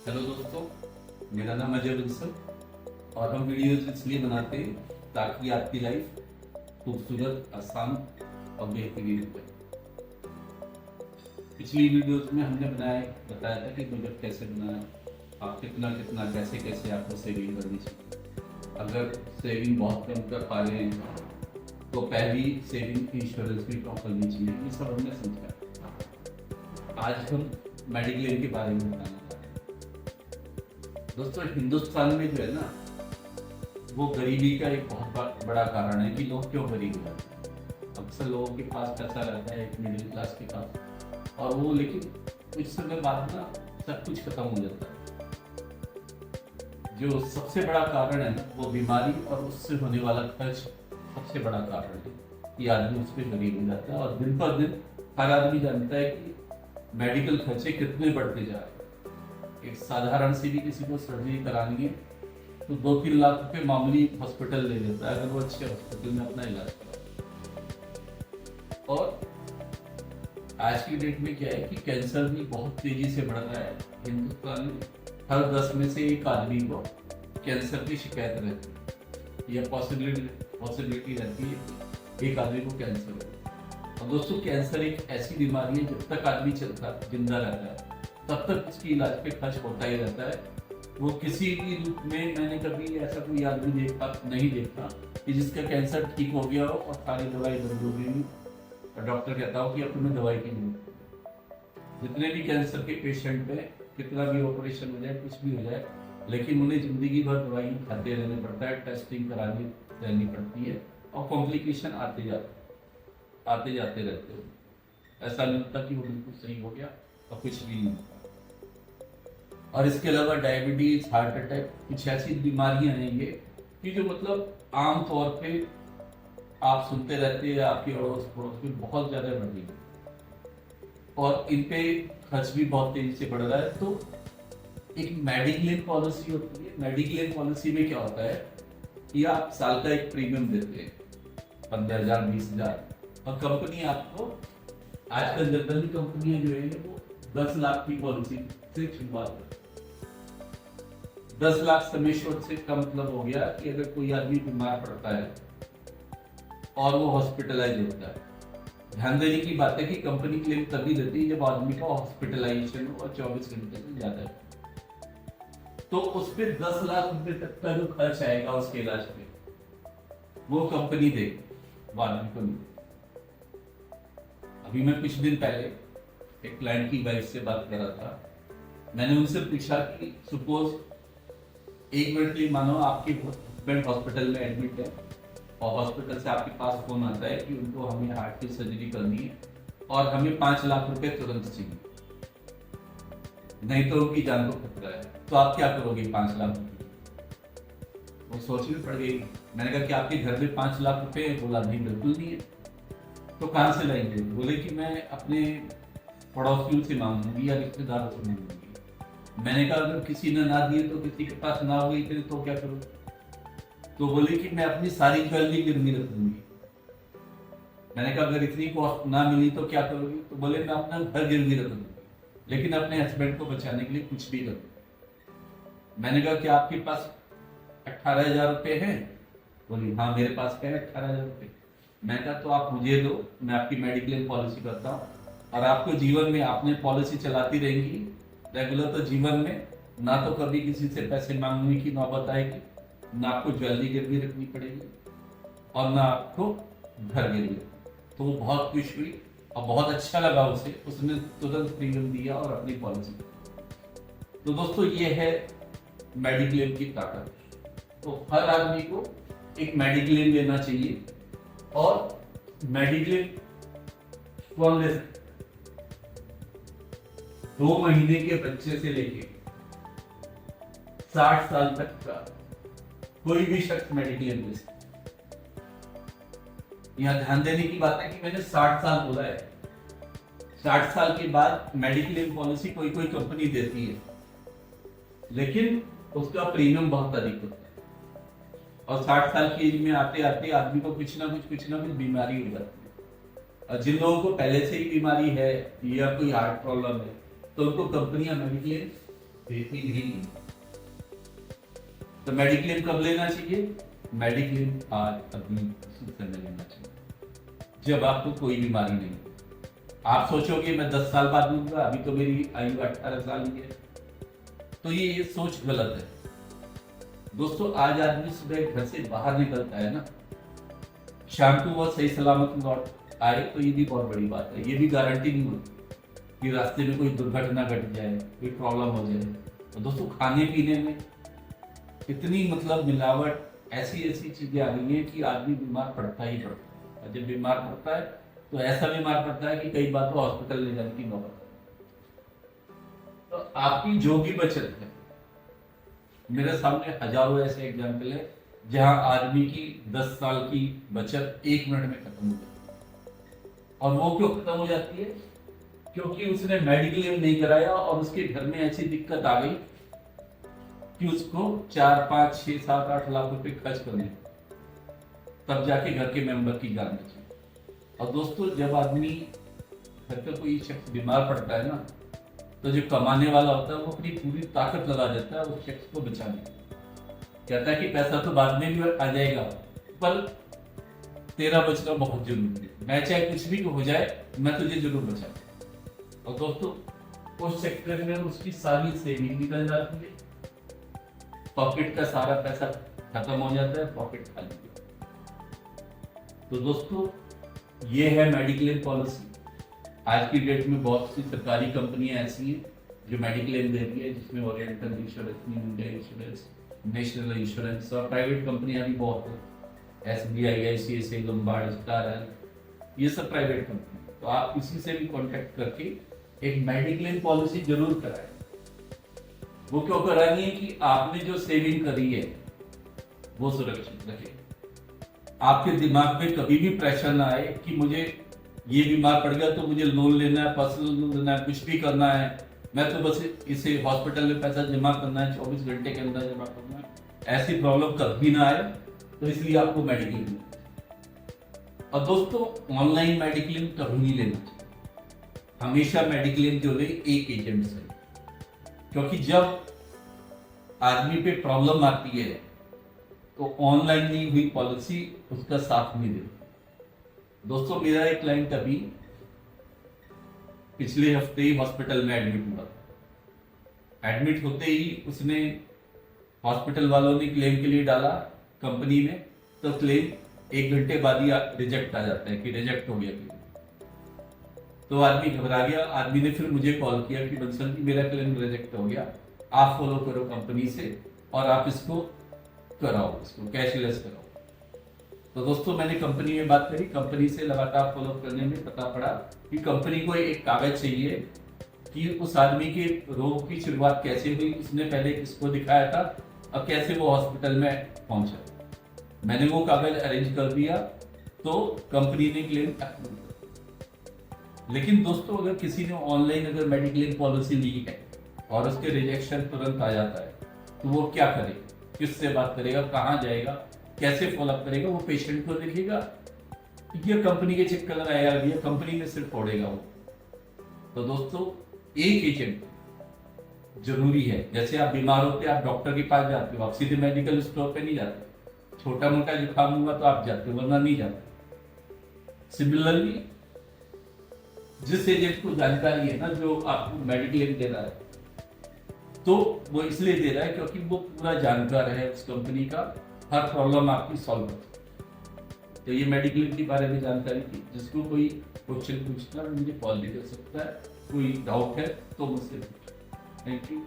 Hello दोस्तों, मेरा नाम अजय बंसल और हम वीडियोज इसलिए बनाते हैं ताकि आपकी लाइफ खूबसूरत, आसान और बेहतरीन हो जाए। पिछली वीडियोज में हमने बताया था कि बजट कैसे बनाए, आप कितना कितना कैसे कैसे आपको सेविंग करनी चाहिए। अगर सेविंग बहुत कम कर पा रहे हैं तो पहली सेविंग इंश्योरेंस भी ड्रॉ करनी चाहिए। ये सब हमने समझा। आज हम मेडिक्लेम के बारे में बताना चाहते हैं। दोस्तों, हिंदुस्तान में जो है ना, वो गरीबी का एक बहुत बड़ा कारण है कि लोग क्यों गरीब हो जाते हैं। अक्सर लोगों के पास पैसा रहता है, एक मिडिल क्लास के पास, और वो लेकिन कुछ समय बाद ना सब कुछ खत्म हो जाता है। जो सबसे बड़ा कारण है वो बीमारी और उससे होने वाला खर्च सबसे बड़ा कारण है कि आदमी उस पर गरीब हो जाता है। और दिन पर दिन हर आदमी जानता है कि मेडिकल खर्चे कितने बढ़ते जा रहे हैं। एक साधारण सी भी किसी को सर्जरी करानी है तो 2-3 लाख रुपए मामूली हॉस्पिटल ले लेता है, अगर वो अच्छे हॉस्पिटल में अपना इलाज करा। और आज की डेट में क्या है कि कैंसर भी बहुत तेजी से बढ़ रहा है हिंदुस्तान में। हर 10 में से एक आदमी को कैंसर की शिकायत रहती है या पॉसिबिलिटी रहती है कि एक आदमी को कैंसर हो। और दोस्तों, कैंसर एक ऐसी बीमारी है, जब तक आदमी जिंदा रहता है तब तक उसकी इलाज पे खर्च होता ही रहता है। वो किसी भी रूप में, मैंने कभी ऐसा कोई आदमी नहीं देखा कि जिसका कैंसर ठीक हो गया हो और सारी दवाई बंद हो गई और डॉक्टर कहता हो कि अब तुम्हें दवाई की जरूरत। जितने भी कैंसर के पेशेंट पे कितना भी ऑपरेशन हो जाए, कुछ भी हो जाए, लेकिन उन्हें जिंदगी भर दवाई खाते रहना पड़ता है, टेस्टिंग करानी रहनी पड़ती है और कॉम्प्लिकेशन आते जाते रहते हो। ऐसा नहीं होता कि वो बिल्कुल सही हो गया और कुछ भी नहीं होता। और इसके अलावा डायबिटीज, हार्ट अटैक, कुछ ऐसी बीमारियां हैं ये कि जो मतलब आम तौर पे आप सुनते रहते हैं, आपके अड़ोस पड़ोस में बहुत ज्यादा बढ़ रही है और इन पे खर्च भी बहुत तेजी से बढ़ रहा है। तो एक मेडिक्लेम पॉलिसी होती है। मेडिक्लेम पॉलिसी में क्या होता है कि आप साल का एक प्रीमियम देते हैं 15,000 20,000, और कंपनी आपको, आजकल जनरली कंपनियां जो है वो 10 लाख की पॉलिसी से शुरुआत करती है। 10 लाख समेश्वर से का मतलब हो गया कि अगर कोई आदमी बीमार पड़ता है और वो हॉस्पिटलाइज होता है, ध्यान देने की बात है कि कंपनी क्लेम तभी देती है जब आदमी का हॉस्पिटलाइजेशन हो और 24 घंटे से ज्यादा है। तो उस पर 10 लाख रुपए तक का जो खर्च आएगा उसके इलाज पे, वो कंपनी देगी, वो आदमी को नहीं। अभी मैं कुछ दिन पहले एक क्लाइंट की वाइफ से बात कर रहा था। मैंने उनसे पूछा कि सपोज एक मिनट के लिए मानो आपके हस्बैंड हॉस्पिटल में एडमिट है और हॉस्पिटल से आपके पास फोन आता है कि उनको हमें हार्ट की सर्जरी करनी है और हमें 5 लाख रुपए तुरंत चाहिए, नहीं तो उनकी जान को खतरा है। तो आप क्या करोगे 5 लाख रुपए? वो सोचने पड़ गई। मैंने कहा कि आपके घर में 5 लाख रुपए? बोला नहीं, बिल्कुल नहीं है। तो कहाँ से लाएंगे? बोले कि मैं अपने पड़ोसियों से मांगूंगी या रिश्तेदारों से मांगूंगी। मैंने कहा अगर किसी ने ना दिए तो किसी के पास ना हुई फिर तो क्या करूं? तो बोले कि मैं अपनी सारी ज्वेलरी गिरवी रख दूंगी। मैंने कहा अगर इतनी कॉस्ट ना मिली तो क्या करोगी? तो बोले मैं अपना घर गिरवी रख दूंगी, लेकिन अपने हस्बैंड को बचाने के लिए कुछ भी करूँ। मैंने कहा कि आपके पास 18,000 रुपए हैं? बोली हाँ, मेरे पास है 18,000 रुपए। मैंने कहा तो आप मुझे दो, मैं आपकी मेडिक्लेम पॉलिसी करता हूँ और आपको जीवन में, आपने पॉलिसी चलाती रहेंगी रेगुलर, तो जीवन में ना तो कभी किसी से पैसे मांगने की नौबत आएगी, ना आपको ज्वेलरी गिरवी रखनी पड़ेगी और ना आपको घर गिरवी। तो वो बहुत खुश हुई और बहुत अच्छा लगा उसे, उसने तुरंत प्रीमियम दिया और अपनी पॉलिसी। तो दोस्तों, ये है मेडिक्लेम की ताकत। तो हर आदमी को एक मेडिक्लेम लेना चाहिए। और मेडिक्लेम कौन ले सकता? 2 महीने के बच्चे से लेके 60 साल तक का कोई भी शख्स मेडिक्लेम ले सकता। यहाँ ध्यान देने की बात है कि मैंने 60 साल बोला है। 60 साल के बाद मेडिक्लेम पॉलिसी कोई कोई कंपनी देती है, लेकिन उसका प्रीमियम बहुत अधिक होता है और 60 साल की एज में आते आते आदमी को कुछ ना कुछ बीमारी हो जाती है। और जिन लोगों को पहले से ही बीमारी है या कोई हार्ट प्रॉब्लम है तो उनको कंपनियां मेडिक्लेम देती भी नहीं। तो मेडिक्लेम कब लेना चाहिए? मेडिक्लेम आज अभी इसी समय लेना चाहिए जब आपको कोई बीमारी नहीं। आप सोचोगे मैं 10 साल बाद लूंगा, अभी तो मेरी आयु 18 साल ही है, तो ये सोच गलत है। दोस्तों आज आदमी सुबह घर से बाहर निकलता है ना, शाम को वो सही सलामत लौट आए तो ये भी बहुत बड़ी बात है। ये भी गारंटी नहीं होती कि रास्ते में कोई दुर्घटना घट जाए, कोई प्रॉब्लम हो जाए। तो दोस्तों खाने पीने में इतनी मतलब मिलावट, ऐसी ऐसी चीजें आ गई है कि आदमी बीमार पड़ता ही पड़ता है। जब बीमार पड़ता है तो ऐसा बीमार पड़ता है कि कई बार तो हॉस्पिटल ले जाने की नौबत। तो आपकी जो भी बचत है, मेरे सामने हजारों ऐसे एग्जाम्पल है जहां आदमी की 10 साल की बचत 1 मिनट में खत्म हो जाती है। और वो क्यों खत्म हो जाती है? क्योंकि उसने मेडिक्लेम नहीं कराया और उसके घर में ऐसी दिक्कत आ गई कि उसको 4, 5, 6, 7, 8 लाख रुपए खर्च करने, तब जाके घर के मेंबर की जान बची। और दोस्तों जब आदमी घर का कोई शख्स बीमार पड़ता है ना, तो जो कमाने वाला होता है वो अपनी पूरी ताकत लगा देता है उस शख्स को बचाने। कहता है कि पैसा तो बाद में भी आ जाएगा, पर तेरा बचना बहुत जरूरी है। मैं चाहे कुछ भी हो जाए, मैं तुझे जरूर बचाऊंगा। और दोस्तों उस सेक्टर में उसकी सारी सेविंग निकल जाती है, पॉकेट का सारा पैसा खत्म हो जाता है, पॉकेट खाली। तो दोस्तों ये है मेडिक्लेम पॉलिसी। आज की डेट में बहुत सी सरकारी कंपनियां ऐसी हैं जो मेडिक्लेम दे रही है, जिसमें oriental insurance, new India insurance, national insurance, और प्राइवेट कंपनियां भी बहुत है, SBI, ICICI, Lombard, star health, ये सब प्राइवेट कंपनी। तो आप किसी से भी कॉन्टेक्ट करके एक मेडिक्लेम पॉलिसी जरूर कराएं। वो क्यों करानी है? कि आपने जो सेविंग करी है वो सुरक्षित रहे। आपके दिमाग में कभी भी प्रेशर ना आए कि मुझे ये बीमार पड़ गया तो मुझे लोन लेना है, पर्सनल लोन लेना है, कुछ भी करना है, मैं तो बस इसे हॉस्पिटल में पैसा जमा करना है, 24 घंटे के अंदर जमा करना है। ऐसी प्रॉब्लम कभी ना आए, तो इसलिए आपको मेडिक्लेम। और दोस्तों ऑनलाइन मेडिक्लेम कभी नहीं लेना चाहिए। हमेशा मेडिक्लेम जो ले एक एजेंट से, क्योंकि जब आदमी पे प्रॉब्लम आती है तो ऑनलाइन ली हुई पॉलिसी उसका साथ नहीं देती। दोस्तों मेरा एक क्लाइंट अभी पिछले हफ्ते ही हॉस्पिटल में एडमिट हुआ। एडमिट होते ही उसने, हॉस्पिटल वालों ने क्लेम के लिए डाला कंपनी में, तो क्लेम 1 घंटे बाद ही रिजेक्ट आ जाता है कि रिजेक्ट हो गया क्लेम। तो आदमी घबरा गया। आदमी ने फिर मुझे कॉल किया कि बंसल जी मेरा क्लेम रिजेक्ट हो गया, आप फॉलो करो कंपनी से और आप इसको कराओ, इसको कैशलेस कराओ। तो दोस्तों मैंने कंपनी में बात करी, कंपनी से लगातार फॉलो करने में पता पड़ा कि कंपनी को एक कागज चाहिए कि उस आदमी के रोग की शुरुआत कैसे हुई, उसने पहले किसको दिखाया था और कैसे वो हॉस्पिटल में पहुंचा। मैंने वो कागज अरेंज कर दिया तो कंपनी ने क्लेम अप्रूव कर। लेकिन दोस्तों अगर किसी ने ऑनलाइन अगर मेडिक्लेम पॉलिसी ली है और उसके रिजेक्शन तुरंत आ जाता है, तो वो क्या करेगा? किससे बात करेगा? कहाँ जाएगा? कैसे फॉलोअप करेगा? वो पेशेंट को देखेगा या कंपनी के चक्कर लगाएगा या कंपनी में सिर्फ फोड़ेगा वो? तो दोस्तों एक एजेंट जरूरी है। जैसे आप बीमार होते हैं, आप डॉक्टर के पास जाते हो, आप सीधे मेडिकल स्टोर पे नहीं जाते। छोटा मोटा जुकाम हुआ तो आप जाते हो, वरना नहीं जाते। सिमिलरली जिस एजेंट को जानकारी है ना जो आपको मेडिक्लेम दे रहा है, तो वो इसलिए दे रहा है क्योंकि वो पूरा जानकार है उस कंपनी का, हर प्रॉब्लम आपकी सॉल्व कर। तो ये मेडिक्लेम के बारे में जानकारी थी। जिसको कोई क्वेश्चन पूछना मुझे कॉल भी कर सकता है, कोई डाउट है तो मुझसे पूछो। Thank you.